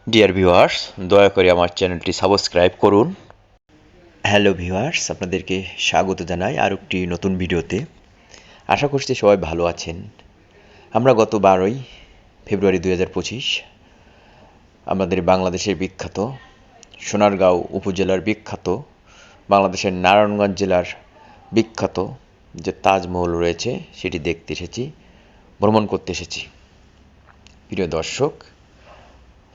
Dear viewers, দয়া করে আমার চ্যানেলটি সাবস্ক্রাইব করুন। হ্যালো ভিউয়ার্স, আপনাদেরকে স্বাগত জানাই আর একটি নতুন ভিডিওতে। আশা করছি সবাই ভালো আছেন। আমরা গত 12ই ফেব্রুয়ারি 2025 আমাদের বাংলাদেশের বিখ্যাত সোনারগাঁও উপজেলার বিখ্যাত, বাংলাদেশের নারায়ণগঞ্জ জেলার বিখ্যাত যে তাজমহল রয়েছে সেটি দেখতে এসেছি, ভ্রমণ করতে এসেছি। প্রিয় দর্শক,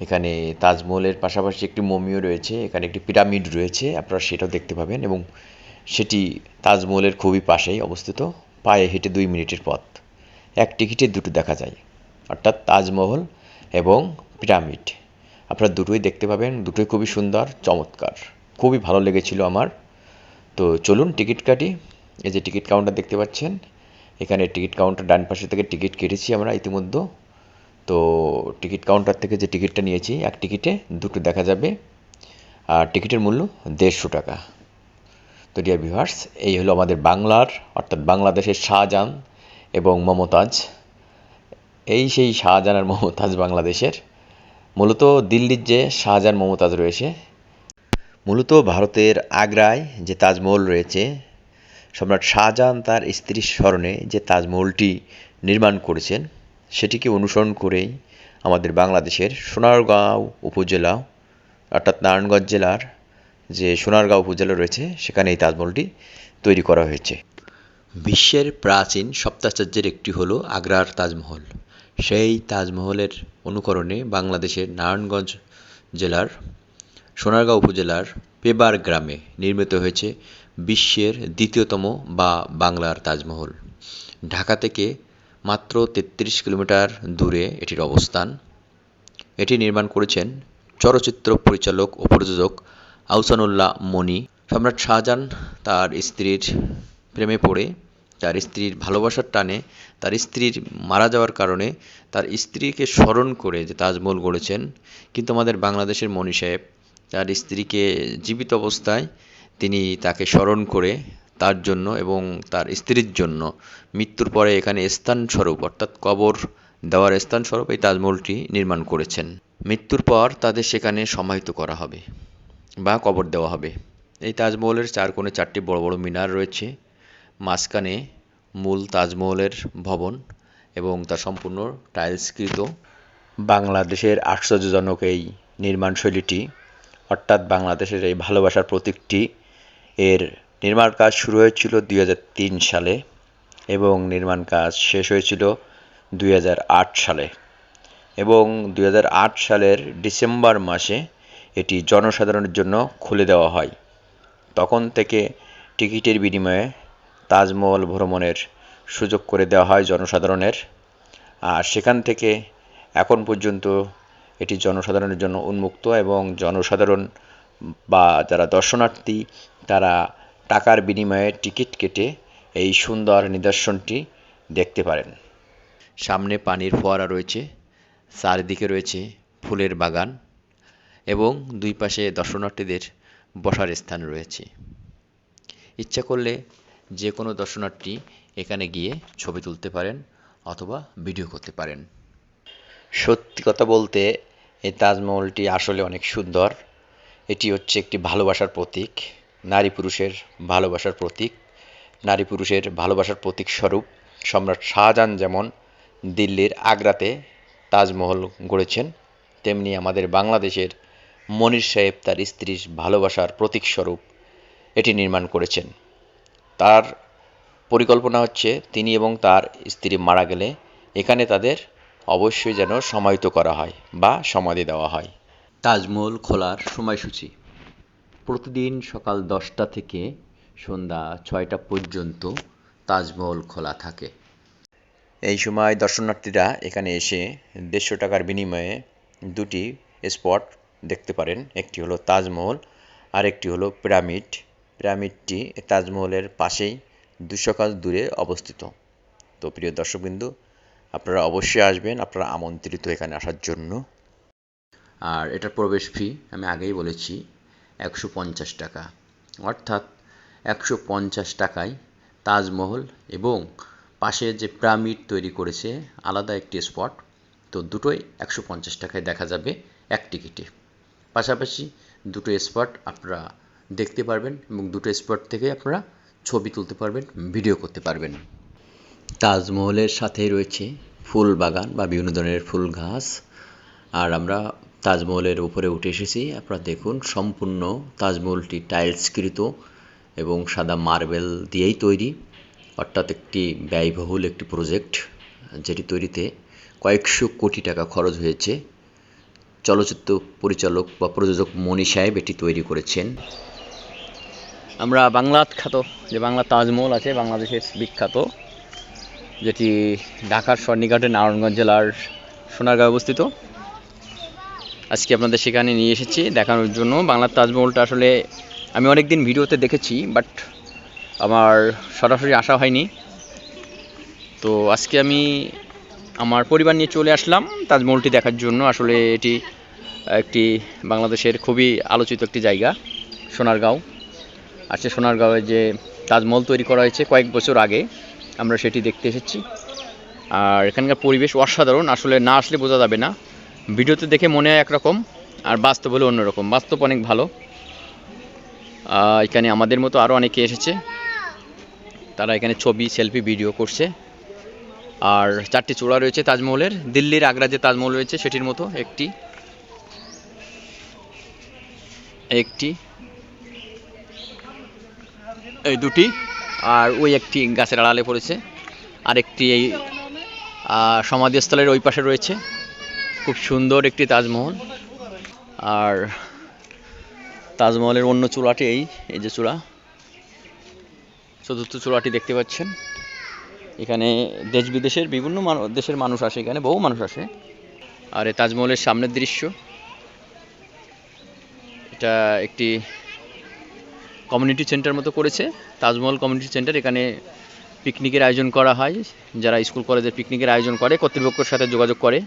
এখানে তাজমহলের পাশাপাশি একটি মমিও রয়েছে, এখানে একটি পিরামিড রয়েছে, আপনারা সেটাও দেখতে পাবেন এবং সেটি তাজমহলের খুবই পাশেই অবস্থিত, পায়ে হেঁটে 2 মিনিটের পথ। এক টিকিটে দুটো দেখা যায়, অর্থাৎ তাজমহল এবং পিরামিড। আপনারা দুটোই দেখতে পাবেন, দুটোই খুবই সুন্দর, চমৎকার, খুবই ভালো লেগেছিল আমার। তো চলুন টিকিট কাটি। এই যে টিকিট কাউন্টার দেখতে পাচ্ছেন, এখানে টিকিট কাউন্টার ডান পাশে থেকে টিকিট কেটেছি আমরা ইতিমধ্যে। তো টিকিট কাউন্টার থেকে যে টিকিটটা নিয়েছি, এক টিকিটে দুটো দেখা যাবে, আর টিকিটের মূল্য 150 টাকা। তো ডিয়ার ভিউয়ার্স, এই হলো আমাদের বাংলার, অর্থাৎ বাংলাদেশের শাহজাহান এবং মমতাজ। এই সেই শাহজাহান আর মমতাজ বাংলাদেশের। মূলত দিল্লির যে শাহজাহান মমতাজ রয়েছে, মূলত ভারতের আগ্রায় যে তাজমহল রয়েছে, সম্রাট শাহজাহান তার স্ত্রীর স্মরণে যে তাজমহলটি নির্মাণ করেছেন, সেটিকে অনুসরণ করেই আমাদের বাংলাদেশের সোনারগাঁও উপজেলা, অর্থাৎ নারায়ণগঞ্জ জেলার যে সোনারগাঁও উপজেলা রয়েছে, সেখানে এই তাজমহলটি তৈরি করা হয়েছে। বিশ্বের প্রাচীন সপ্তাশ্চর্যের একটি হলো আগ্রার তাজমহল। সেই তাজমহলের অনুকরণে বাংলাদেশের নারায়ণগঞ্জ জেলার সোনারগাঁও উপজেলার পেবার গ্রামে নির্মিত হয়েছে বিশ্বের দ্বিতীয়তম বা বাংলার তাজমহল। ঢাকা থেকে মাত্র 33 কিলোমিটার দূরে এটির অবস্থান। এটি নির্মাণ করেছেন চলচ্চিত্র পরিচালক ও প্রযোজক আহসানুল্লাহ মনি। সম্রাট শাহজাহান তার স্ত্রীর প্রেমে পড়ে, তার স্ত্রীর ভালোবাসার টানে, তার স্ত্রীর মারা যাওয়ার কারণে তার স্ত্রীকে স্মরণ করে যে তাজমহল গড়েছেন। কিন্তু আমাদের বাংলাদেশের মনি সাহেব তার স্ত্রীকে জীবিত অবস্থায় তিনি তাকে স্মরণ করে তার জন্য এবং তার স্ত্রীর জন্য মৃত্যুর পরে এখানে স্থানস্বরূপ, অর্থাৎ কবর দেওয়ার স্থানস্বরূপ এই তাজমহলটি নির্মাণ করেছেন। মৃত্যুর পর তাদের সেখানে সমাহিত করা হবে বা কবর দেওয়া হবে। এই তাজমহলের চার কোণে 4টি বড় বড় মিনার রয়েছে, মাঝখানে মূল তাজমহলের ভবন এবং তা সম্পূর্ণ টাইলসকৃত। বাংলাদেশের আশ্চর্যজনক এই নির্মাণশৈলীটি, অর্থাৎ বাংলাদেশের এই ভালোবাসার প্রতীকটি, এর নির্মাণ কাজ শুরু হয়েছিল 2003 সালে এবং নির্মাণ কাজ শেষ হয়েছিল 2008 সালে এবং 2008 সালের ডিসেম্বর মাসে এটি জনসাধারণের জন্য খুলে দেওয়া হয়। তখন থেকে টিকিটের বিনিময়ে তাজমহল ভ্রমণের সুযোগ করে দেওয়া হয় জনসাধারণের। আর সেখান থেকে এখন পর্যন্ত এটি জনসাধারণের জন্য উন্মুক্ত এবং জনসাধারণ বা যারা দর্শনার্থী, তারা টাকার বিনিময়ে টিকিট কেটে এই সুন্দর নিদর্শনটি দেখতে পারেন। সামনে পানির ফোয়ারা রয়েছে, চারিদিকে রয়েছে ফুলের বাগান এবং দুই পাশে দর্শনার্থীদের বসার স্থান রয়েছে। ইচ্ছা করলে যে কোনো দর্শনার্থী এখানে গিয়ে ছবি তুলতে পারেন অথবা ভিডিও করতে পারেন। সত্যি কথা বলতে এই তাজমহলটি আসলে অনেক সুন্দর। এটি হচ্ছে একটি ভালোবাসার প্রতীক, নারী পুরুষের ভালোবাসার প্রতীক। নারী পুরুষের ভালোবাসার প্রতীক স্বরূপ সম্রাট শাহজাহান যেমন দিল্লির আগ্রাতে তাজমহল গড়েছেন, তেমনি আমাদের বাংলাদেশের মনির সাহেব তার স্ত্রীর ভালোবাসার প্রতীক স্বরূপ এটি নির্মাণ করেছেন। তার পরিকল্পনা হচ্ছে তিনি এবং তার স্ত্রী মারা গেলে এখানে তাদের অবশ্যই যেন সমাহিত করা হয় বা সমাধি দেওয়া হয়। তাজমহল খোলার সময়সূচি প্রতিদিন সকাল 10টা থেকে সন্ধ্যা 6টা পর্যন্ত তাজমহল খোলা থাকে। এই সময় দর্শনার্থীরা এখানে এসে 150 টাকার বিনিময়ে দুটি স্পট দেখতে পারেন। একটি হলো তাজমহল আর একটি হলো পিরামিড। পিরামিডটি তাজমহলের পাশেই 200 গজ দূরে অবস্থিত। তো প্রিয় দর্শকবৃন্দ, আপনারা অবশ্যই আসবেন, আপনারা আমন্ত্রিত এখানে আসার জন্য। আর এটার প্রবেশ ফি আমি আগেই বলেছি 150 টাকা, অর্থাৎ 150 টাকায় তাজমহল এবং পাশে যে পিরামিড তৈরি করেছে আলাদা একটি স্পট, তো দুটোই 150 টাকায় দেখা যাবে এক টিকিটে। পাশাপাশি দুটো স্পট আপনারা দেখতে পারবেন এবং দুটো স্পট থেকে আপনারা ছবি তুলতে পারবেন, ভিডিও করতে পারবেন। তাজমহলের সাথেই রয়েছে ফুল বাগান বা বিভিন্ন ধরনের ফুল গাছ। আর আমরা তাজমহলের উপরে উঠে এসেছি। আপনারা দেখুন, সম্পূর্ণ তাজমহলটি টাইলসকৃত এবং সাদা মার্বেল দিয়েই তৈরি, অর্থাৎ একটি ব্যয়বহুল একটি প্রজেক্ট, যেটি তৈরিতে কয়েকশো কোটি টাকা খরচ হয়েছে। চলচ্চিত্র পরিচালক বা প্রযোজক মনি সাহেব এটি তৈরি করেছেন। আমরা বাংলার খ্যাত যে বাংলার তাজমহল আছে, বাংলাদেশের বিখ্যাত, যেটি ঢাকার সন্নিকটে নারায়ণগঞ্জ জেলার সোনারগাঁয়ে অবস্থিত। আজকে আপনাদের সেখানে নিয়ে এসেছি দেখানোর জন্য। বাংলার তাজমহলটা আসলে আমি অনেক দিন ভিডিওতে দেখেছি, বাট আমার সরাসরি আসা হয়নি। তো আজকে আমি আমার পরিবার নিয়ে চলে আসলাম তাজমহলটি দেখার জন্য। আসলে এটি একটি বাংলাদেশের খুবই আলোচিত একটি জায়গা, সোনারগাঁও। আর সে সোনারগাঁওয়ে যে তাজমহল তৈরি করা হয়েছে কয়েক বছর আগে, আমরা সেটি দেখতে এসেছি। আর এখানকার পরিবেশ অসাধারণ, আসলে না আসলে বোঝা যাবে না। ভিডিওতে দেখে মনে হয় একরকম, আর বাস্তব হলে অন্যরকম। বাস্তব অনেক ভালো। এখানে আমাদের মতো আরও অনেকে এসেছে, তারা এখানে ছবি, সেলফি, ভিডিও করছে। আর চারটি চূড়া রয়েছে তাজমহলের, দিল্লির আগ্রা যে তাজমহল রয়েছে সেটির মতো একটি, এই দুটি, আর ওই একটি গাছের আড়ালে পড়েছে, আর একটি এই সমাধিস্থলের ওই পাশে রয়েছে। খুব সুন্দর একটি তাজমহল। আর তাজমহলের অন্য চূড়াটি এই যে চূড়া, চতুর্থ চূড়াটি দেখতে পাচ্ছেন। এখানে দেশ বিদেশের বিভিন্ন দেশের মানুষ আসে, এখানে বহু মানুষ আসে। আর এই তাজমহলের সামনের দৃশ্য, এটা একটি কমিউনিটি সেন্টার মতো করেছে, তাজমহল কমিউনিটি সেন্টার। এখানে পিকনিকের আয়োজন করা হয়, যারা স্কুল কলেজের পিকনিকের আয়োজন করে কর্তৃপক্ষের সাথে যোগাযোগ করে।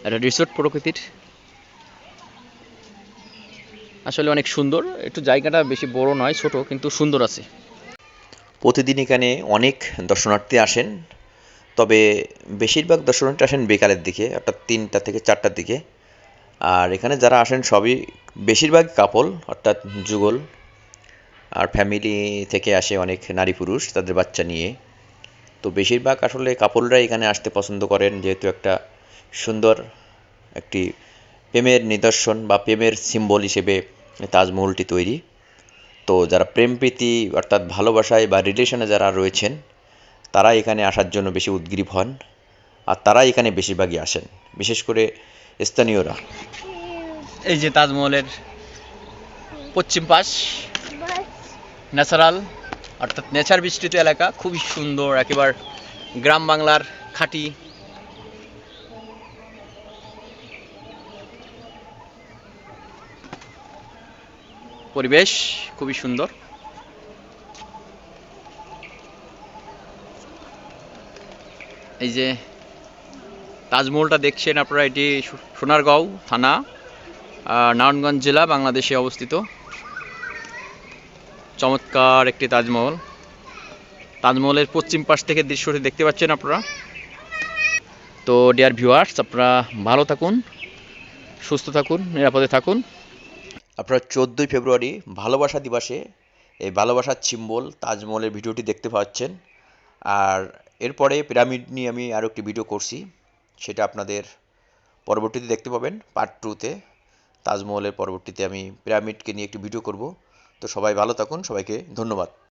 একটা রিসোর্ট প্রকৃতির, আসলে অনেক সুন্দর। একটু জায়গাটা বেশি বড় নয়, ছোট, কিন্তু সুন্দর আছে। প্রতিদিন এখানে অনেক দর্শনার্থী আসেন, তবে বেশিরভাগ দর্শনার্থী আসেন বিকালের দিকে, অর্থাৎ 3টা থেকে 4টার দিকে। আর এখানে যারা আসেন সবই বেশিরভাগ কাপল, অর্থাৎ যুগল। আর ফ্যামিলি থেকে আসে অনেক নারী পুরুষ তাদের বাচ্চা নিয়ে। তো বেশিরভাগ আসলে কাপলরাই এখানে আসতে পছন্দ করেন, যেহেতু একটা সুন্দর একটি প্রেমের নিদর্শন বা প্রেমের সিম্বল হিসেবে তাজমহলটি তৈরি। তো যারা প্রেম প্রীতি অর্থাৎ ভালোবাসায় বা রিলেশনে যারা রয়েছেন, তারা এখানে আসার জন্য বেশি উদগ্রীব হন, আর তারাই এখানে বেশিরভাগই আসেন, বিশেষ করে স্থানীয়রা। এই যে তাজমহলের পশ্চিম পাশ, ন্যাচারাল অর্থাৎ নেচার বিস্তৃত এলাকা, খুবই সুন্দর, একেবারে গ্রাম বাংলার খাঁটি। পরিবেশ খুবই সুন্দর। এই যে তাজমহলটা দেখছেন আপনারা, এটি সোনারগাঁও থানা, নারায়ণগঞ্জ জেলা, বাংলাদেশে অবস্থিত। চমৎকার একটি তাজমহল। তাজমহলের পশ্চিম পাশ থেকে দৃশ্যটি দেখতে পাচ্ছেন আপনারা। তো ডিয়ার ভিউয়ার্স, আপনারা ভালো থাকুন, সুস্থ থাকুন, নিরাপদে থাকুন। আপনারা 14ই ফেব্রুয়ারি ভালোবাসা দিবসে এই ভালোবাসার সিম্বল তাজমহলের ভিডিওটি দেখতে পাচ্ছেন। আর এরপরে পিরামিড নিয়ে আমি আরও একটি ভিডিও করছি, সেটা আপনাদের পরবর্তীতে দেখতে পাবেন পার্ট 2-তে। তাজমহলের পরবর্তীতে আমি পিরামিডকে নিয়ে একটি ভিডিও করব। তো সবাই ভালো থাকুন, সবাইকে ধন্যবাদ।